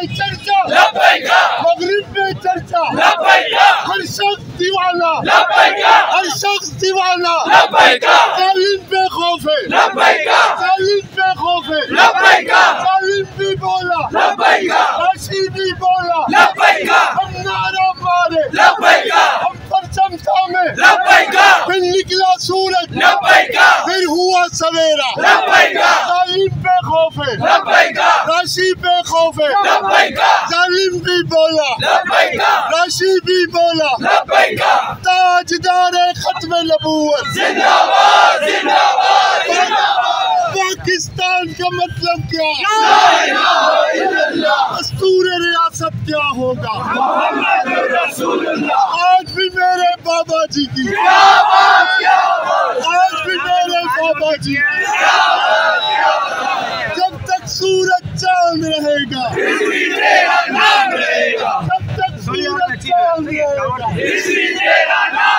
چرچا مغرب میں چرچا ہر شخص دیوانہ ہر شخص دیوانہ ظالم پہ خوف ہے ظالم پہ خوف ہے ظالم بھی بولا راشی بھی بولا ہم نعرہ مارے ہم پرچم تھامے پھر نکلا سورج پھر ہوا سویرا ظالم پہ خوف ہے راشی پہ خوف ہے ظالم بھی بولا راشی بھی بولا تاجدار ختم نبوت پاکستان کا مطلب کیا دستور ریاست کیا ہوگا آج بھی میرے بابا جی کی آج بھی میرے بابا جی جب تک سورج چاند رہے گا جب تک سورج چاند رہے گا